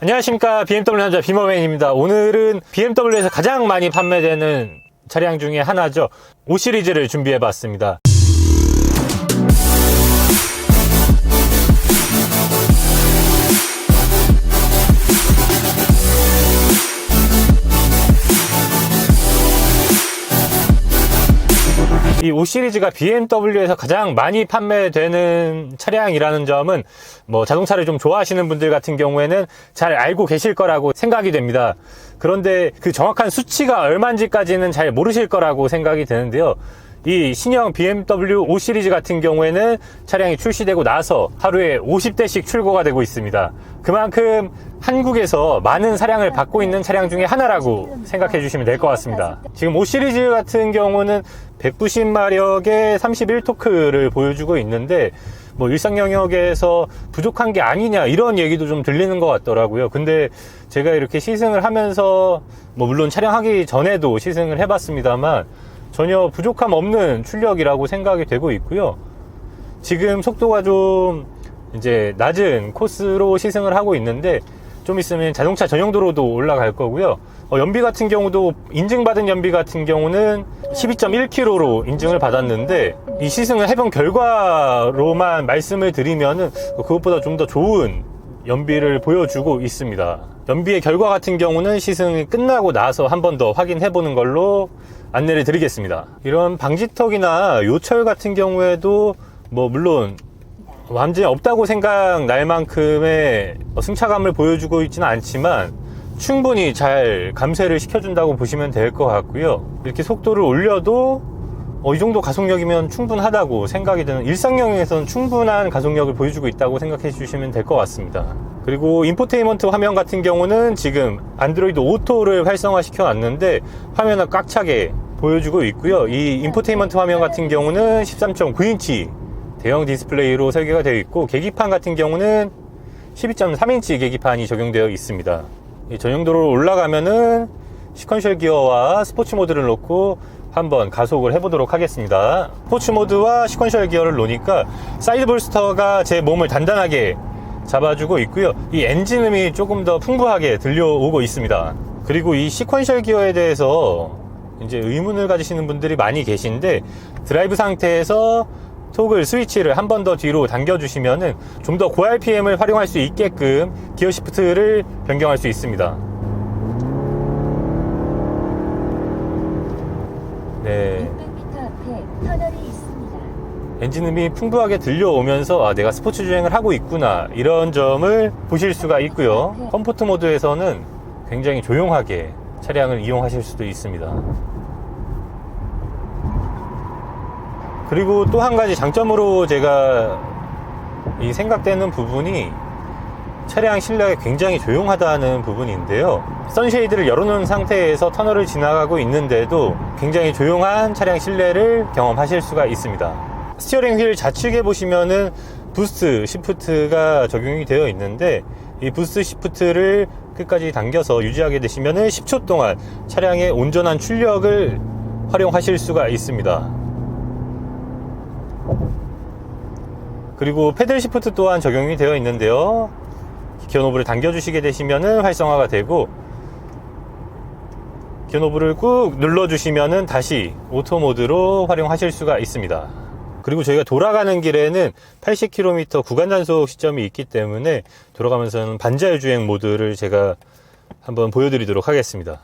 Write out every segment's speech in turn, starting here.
안녕하십니까, BMW 남자 비머맨입니다. 오늘은 BMW에서 가장 많이 판매되는 차량 중에 하나죠, 5 시리즈를 준비해 봤습니다. 이 5 시리즈가 BMW에서 가장 많이 판매되는 차량이라는 점은 자동차를 좀 좋아하시는 분들 같은 경우에는 잘 알고 계실 거라고 생각이 됩니다. 그런데 그 정확한 수치가 얼마인지까지는 잘 모르실 거라고 생각이 되는데요. 이 신형 BMW 5 시리즈 같은 경우에는 차량이 출시되고 나서 하루에 50대씩 출고가 되고 있습니다. 그만큼 한국에서 많은 사랑을 받고 있는 차량 중에 하나라고 생각해 주시면 될 것 같습니다. 지금 5 시리즈 같은 경우는 190마력의 31토크를 보여주고 있는데 일상 영역에서 부족한 게 아니냐 이런 얘기도 좀 들리는 것 같더라고요. 근데 제가 이렇게 시승을 하면서 물론 촬영하기 전에도 시승을 해봤습니다만 전혀 부족함 없는 출력이라고 생각이 되고 있고요. 지금 속도가 좀 이제 낮은 코스로 시승을 하고 있는데 좀 있으면 자동차 전용도로도 올라갈 거고요. 연비 같은 경우도 인증받은 연비 같은 경우는 12.1km로 인증을 받았는데 이 시승을 해본 결과로만 말씀을 드리면은 그것보다 좀 더 좋은 연비를 보여주고 있습니다. 연비의 결과 같은 경우는 시승이 끝나고 나서 한 번 더 확인해 보는 걸로 안내를 드리겠습니다. 이런 방지턱이나 요철 같은 경우에도 물론 완전히 없다고 생각날 만큼의 승차감을 보여주고 있지는 않지만 충분히 잘 감쇄를 시켜준다고 보시면 될 것 같고요. 이렇게 속도를 올려도 이 정도 가속력이면 충분하다고 생각이 드는, 일상용에서는 충분한 가속력을 보여주고 있다고 생각해 주시면 될 것 같습니다. 그리고 인포테인먼트 화면 같은 경우는 지금 안드로이드 오토를 활성화 시켜 놨는데 화면을 꽉 차게 보여주고 있고요. 이 인포테인먼트 화면 같은 경우는 13.9인치 대형 디스플레이로 설계가 되어 있고, 계기판 같은 경우는 12.3인치 계기판이 적용되어 있습니다. 이 전용도로로 올라가면은 시퀀셜 기어와 스포츠 모드를 놓고 한번 가속을 해보도록 하겠습니다. 스포츠 모드와 시퀀셜 기어를 놓으니까 사이드 볼스터가 제 몸을 단단하게 잡아주고 있고요. 이 엔진음이 조금 더 풍부하게 들려오고 있습니다. 그리고 이 시퀀셜 기어에 대해서 이제 의문을 가지시는 분들이 많이 계신데, 드라이브 상태에서 토글 스위치를 한 번 더 뒤로 당겨주시면은 좀 더 고RPM을 활용할 수 있게끔 기어 시프트를 변경할 수 있습니다. 네. 600m 앞에 터널이 있습니다. 엔진음이 풍부하게 들려오면서 내가 스포츠 주행을 하고 있구나 이런 점을 보실 수가 있고요. 컴포트 모드에서는 굉장히 조용하게 차량을 이용하실 수도 있습니다. 그리고 또 한 가지 장점으로 제가 생각되는 부분이 차량 실내가 굉장히 조용하다는 부분인데요. 선쉐이드를 열어놓은 상태에서 터널을 지나가고 있는데도 굉장히 조용한 차량 실내를 경험하실 수가 있습니다. 스티어링 휠 좌측에 보시면은 부스트 시프트가 적용이 되어 있는데, 이 부스트 시프트를 끝까지 당겨서 유지하게 되시면은 10초 동안 차량의 온전한 출력을 활용하실 수가 있습니다. 그리고 패들 시프트 또한 적용이 되어 있는데요. 기어 노브를 당겨주시게 되시면은 활성화가 되고, 기어 노브를 꾹 눌러주시면은 다시 오토 모드로 활용하실 수가 있습니다. 그리고 저희가 돌아가는 길에는 80km 구간 단속 시점이 있기 때문에 돌아가면서는 반자율 주행 모드를 제가 한번 보여드리도록 하겠습니다.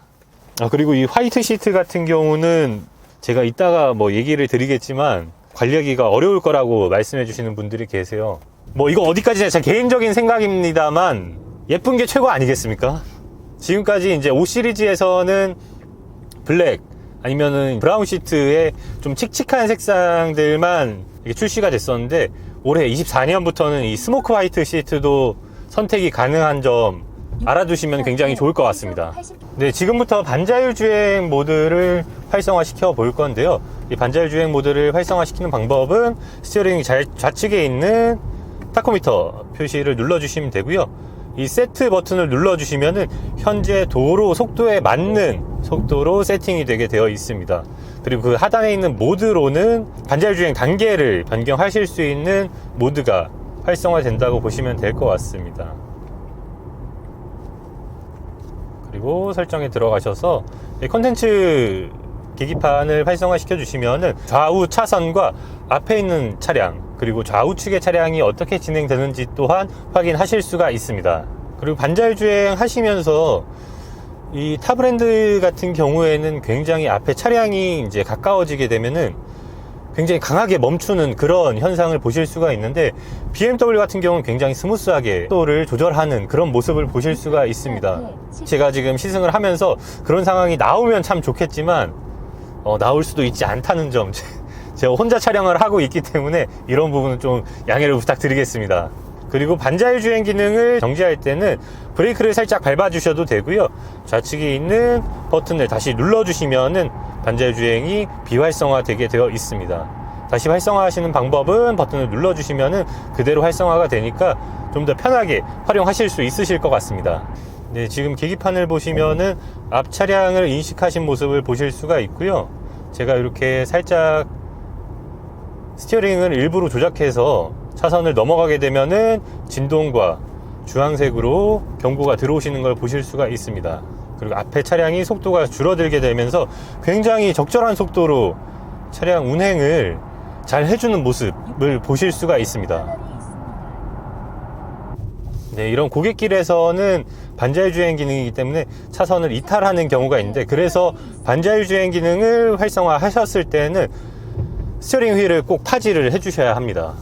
그리고 이 화이트 시트 같은 경우는 제가 이따가 얘기를 드리겠지만 관리하기가 어려울 거라고 말씀해 주시는 분들이 계세요. 이거 어디까지나 제 개인적인 생각입니다만 예쁜 게 최고 아니겠습니까? 지금까지 이제 5 시리즈에서는 블랙 아니면은 브라운 시트에 좀 칙칙한 색상들만 출시가 됐었는데, 올해 24년부터는 이 스모크 화이트 시트도 선택이 가능한 점 알아두시면 굉장히 좋을 것 같습니다. 네, 지금부터 반자율 주행 모드를 활성화 시켜 볼 건데요. 이 반자율 주행 모드를 활성화 시키는 방법은 스티어링 좌측에 있는 타코미터 표시를 눌러주시면 되고요. 이 세트 버튼을 눌러주시면은 현재 도로 속도에 맞는 속도로 세팅이 되게 되어 있습니다. 그리고 그 하단에 있는 모드로는 반자율 주행 단계를 변경하실 수 있는 모드가 활성화된다고 보시면 될 것 같습니다. 그리고 설정에 들어가셔서 컨텐츠 계기판을 활성화시켜 주시면은 좌우 차선과 앞에 있는 차량 그리고 좌우측의 차량이 어떻게 진행되는지 또한 확인하실 수가 있습니다. 그리고 반자율 주행 하시면서 이 타 브랜드 같은 경우에는 굉장히 앞에 차량이 이제 가까워지게 되면은 굉장히 강하게 멈추는 그런 현상을 보실 수가 있는데, BMW 같은 경우는 굉장히 스무스하게 속도를 조절하는 그런 모습을 보실 수가 있습니다. 제가 지금 시승을 하면서 그런 상황이 나오면 참 좋겠지만 나올 수도 있지 않다는 점, 제가 혼자 촬영을 하고 있기 때문에 이런 부분은 좀 양해를 부탁드리겠습니다. 그리고 반자율 주행 기능을 정지할 때는 브레이크를 살짝 밟아 주셔도 되고요, 좌측에 있는 버튼을 다시 눌러 주시면은 반자율 주행이 비활성화 되게 되어 있습니다. 다시 활성화하시는 방법은 버튼을 눌러 주시면은 그대로 활성화가 되니까 좀 더 편하게 활용하실 수 있으실 것 같습니다. 네, 지금 계기판을 보시면은 앞 차량을 인식하신 모습을 보실 수가 있고요, 제가 이렇게 살짝 스티어링을 일부러 조작해서 차선을 넘어가게 되면은 진동과 주황색으로 경고가 들어오시는 걸 보실 수가 있습니다. 그리고 앞에 차량이 속도가 줄어들게 되면서 굉장히 적절한 속도로 차량 운행을 잘 해주는 모습을 보실 수가 있습니다. 네, 이런 고갯길에서는 반자율 주행 기능이기 때문에 차선을 이탈하는 경우가 있는데, 그래서 반자율 주행 기능을 활성화하셨을 때는 스티어링 휠을 꼭 파지를 해주셔야 합니다.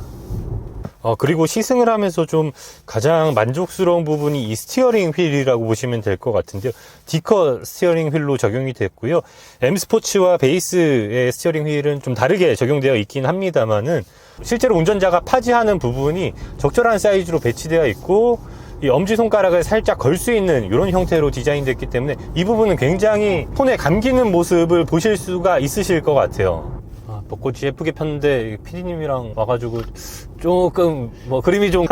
그리고 시승을 하면서 좀 가장 만족스러운 부분이 이 스티어링 휠이라고 보시면 될 것 같은데요. D컷 스티어링 휠로 적용이 됐고요. M 스포츠와 베이스의 스티어링 휠은 좀 다르게 적용되어 있긴 합니다만은, 실제로 운전자가 파지하는 부분이 적절한 사이즈로 배치되어 있고, 이 엄지손가락을 살짝 걸 수 있는 이런 형태로 디자인됐기 때문에 이 부분은 굉장히 손에 감기는 모습을 보실 수가 있으실 것 같아요. 벚꽃이 예쁘게 폈는데 PD님이랑 와가지고 조금 그림이 좀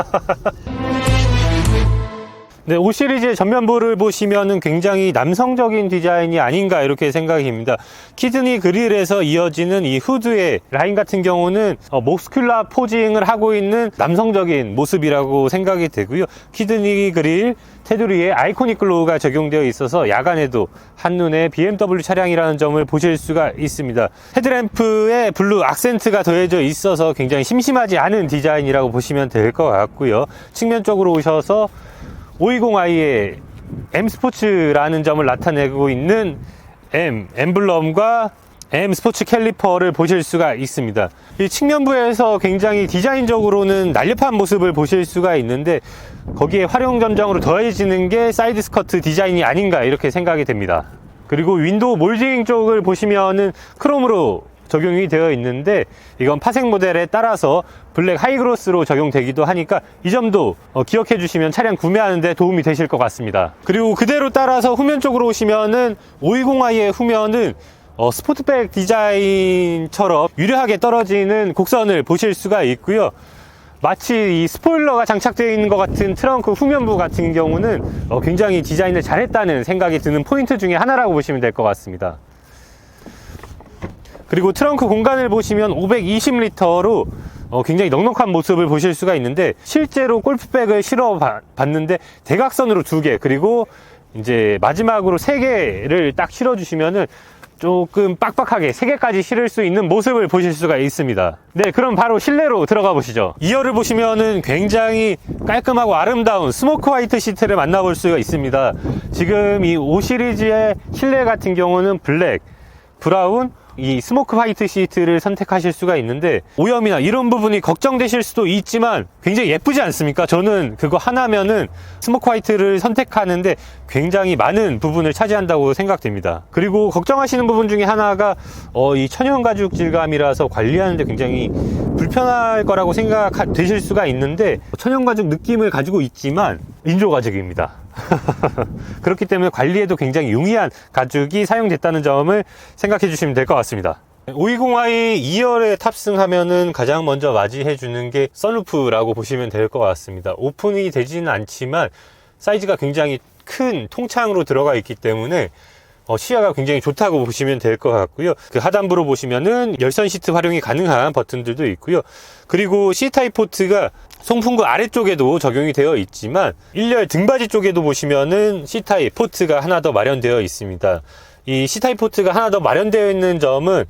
네, 5 시리즈의 전면부를 보시면은 굉장히 남성적인 디자인이 아닌가 이렇게 생각입니다. 키드니 그릴에서 이어지는 이 후드의 라인 같은 경우는 모스큘라 포징을 하고 있는 남성적인 모습이라고 생각이 되고요. 키드니 그릴 테두리에 아이코닉 글로우가 적용되어 있어서 야간에도 한눈에 BMW 차량이라는 점을 보실 수가 있습니다. 헤드램프에 블루 악센트가 더해져 있어서 굉장히 심심하지 않은 디자인이라고 보시면 될 것 같고요. 측면 쪽으로 오셔서 520i의 M 스포츠라는 점을 나타내고 있는 M 엠블럼과 M 스포츠 캘리퍼를 보실 수가 있습니다. 이 측면부에서 굉장히 디자인적으로는 날렵한 모습을 보실 수가 있는데, 거기에 활용 전장으로 더해지는 게 사이드 스커트 디자인이 아닌가 이렇게 생각이 됩니다. 그리고 윈도우 몰딩 쪽을 보시면은 크롬으로 적용이 되어 있는데, 이건 파생 모델에 따라서 블랙 하이그로스로 적용되기도 하니까 이 점도 기억해 주시면 차량 구매하는 데 도움이 되실 것 같습니다. 그리고 그대로 따라서 후면 쪽으로 오시면은 520i의 후면은 스포트백 디자인처럼 유려하게 떨어지는 곡선을 보실 수가 있고요. 마치 이 스포일러가 장착되어 있는 것 같은 트렁크 후면부 같은 경우는 굉장히 디자인을 잘했다는 생각이 드는 포인트 중에 하나라고 보시면 될 것 같습니다. 그리고 트렁크 공간을 보시면 520리터로 굉장히 넉넉한 모습을 보실 수가 있는데, 실제로 골프백을 실어 봤는데 대각선으로 2개, 그리고 이제 마지막으로 3개를 딱 실어 주시면은 조금 빡빡하게 3개까지 실을 수 있는 모습을 보실 수가 있습니다. 네, 그럼 바로 실내로 들어가 보시죠. 2열을 보시면은 굉장히 깔끔하고 아름다운 스모크 화이트 시트를 만나볼 수가 있습니다. 지금 이 5 시리즈의 실내 같은 경우는 블랙, 브라운, 이 스모크 화이트 시트를 선택하실 수가 있는데, 오염이나 이런 부분이 걱정되실 수도 있지만 굉장히 예쁘지 않습니까? 저는 그거 하나면은 스모크 화이트를 선택하는데 굉장히 많은 부분을 차지한다고 생각됩니다. 그리고 걱정하시는 부분 중에 하나가 이 천연 가죽 질감이라서 관리하는데 굉장히 불편할 거라고 생각되실 수가 있는데, 천연 가죽 느낌을 가지고 있지만 인조 가죽입니다. 그렇기 때문에 관리에도 굉장히 용이한 가죽이 사용됐다는 점을 생각해 주시면 될 것 같습니다. 520i 2열에 탑승하면은 가장 먼저 맞이해 주는 게 선루프라고 보시면 될 것 같습니다. 오픈이 되지는 않지만 사이즈가 굉장히 큰 통창으로 들어가 있기 때문에 시야가 굉장히 좋다고 보시면 될 것 같고요. 그 하단부로 보시면은 열선 시트 활용이 가능한 버튼들도 있고요. 그리고 C타입 포트가 송풍구 아래쪽에도 적용이 되어 있지만 1열 등받이 쪽에도 보시면은 C타입 포트가 하나 더 마련되어 있습니다. 이 C타입 포트가 하나 더 마련되어 있는 점은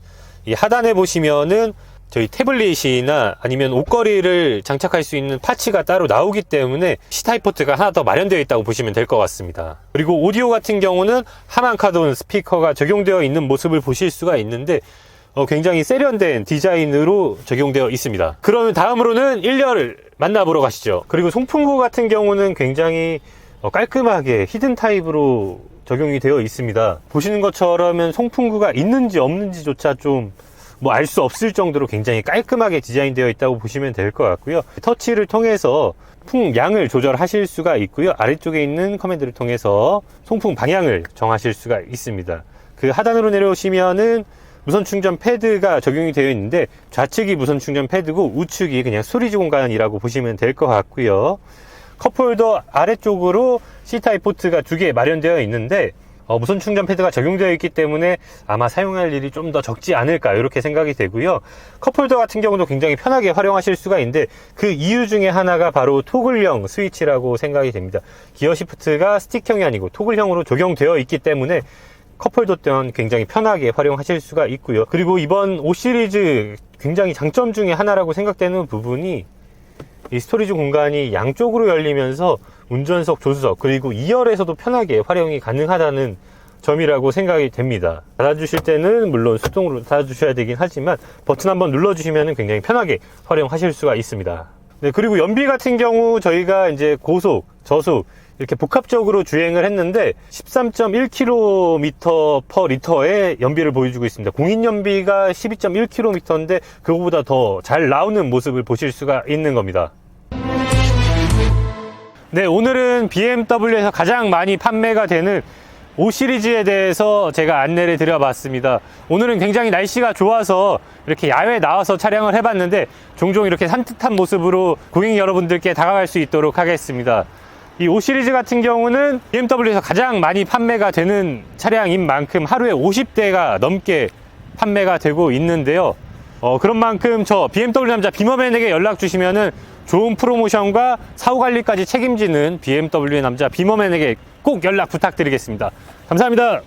이 하단에 보시면은 저희 태블릿이나 아니면 옷걸이를 장착할 수 있는 파츠가 따로 나오기 때문에 C타입 포트가 하나 더 마련되어 있다고 보시면 될 것 같습니다. 그리고 오디오 같은 경우는 하만 카돈 스피커가 적용되어 있는 모습을 보실 수가 있는데 굉장히 세련된 디자인으로 적용되어 있습니다. 그러면 다음으로는 1열을 만나보러 가시죠. 그리고 송풍구 같은 경우는 굉장히 깔끔하게 히든 타입으로 적용이 되어 있습니다. 보시는 것처럼 송풍구가 있는지 없는지조차 좀 알 수 없을 정도로 굉장히 깔끔하게 디자인되어 있다고 보시면 될 것 같고요. 터치를 통해서 풍량을 조절하실 수가 있고요. 아래쪽에 있는 커맨드를 통해서 송풍 방향을 정하실 수가 있습니다. 그 하단으로 내려오시면은 무선 충전 패드가 적용이 되어 있는데 좌측이 무선 충전 패드고 우측이 그냥 스토리지 공간이라고 보시면 될 것 같고요. 컵홀더 아래쪽으로 C타입 포트가 2개 마련되어 있는데 무선 충전 패드가 적용되어 있기 때문에 아마 사용할 일이 좀 더 적지 않을까 이렇게 생각이 되고요. 컵홀더 같은 경우도 굉장히 편하게 활용하실 수가 있는데 그 이유 중에 하나가 바로 토글형 스위치라고 생각이 됩니다. 기어 시프트가 스틱형이 아니고 토글형으로 적용되어 있기 때문에 컵홀더 또한 굉장히 편하게 활용하실 수가 있고요. 그리고 이번 5 시리즈 굉장히 장점 중에 하나라고 생각되는 부분이 이 스토리지 공간이 양쪽으로 열리면서 운전석, 조수석 그리고 2열에서도 편하게 활용이 가능하다는 점이라고 생각이 됩니다. 닫아주실 때는 물론 수동으로 닫아주셔야 되긴 하지만 버튼 한번 눌러주시면 굉장히 편하게 활용하실 수가 있습니다. 네, 그리고 연비 같은 경우 저희가 이제 고속, 저속 이렇게 복합적으로 주행을 했는데 13.1km/L의 연비를 보여주고 있습니다. 공인 연비가 12.1km인데 그거보다 더 잘 나오는 모습을 보실 수가 있는 겁니다. 네, 오늘은 BMW에서 가장 많이 판매가 되는 5 시리즈에 대해서 제가 안내를 드려봤습니다. 오늘은 굉장히 날씨가 좋아서 이렇게 야외에 나와서 촬영을 해봤는데 종종 이렇게 산뜻한 모습으로 고객 여러분들께 다가갈 수 있도록 하겠습니다. 이 5 시리즈 같은 경우는 BMW에서 가장 많이 판매가 되는 차량인 만큼 하루에 50대가 넘게 판매가 되고 있는데요. 그런 만큼 저 BMW 남자 비머맨에게 연락 주시면은 좋은 프로모션과 사후 관리까지 책임지는 BMW 남자 비머맨에게 꼭 연락 부탁드리겠습니다. 감사합니다.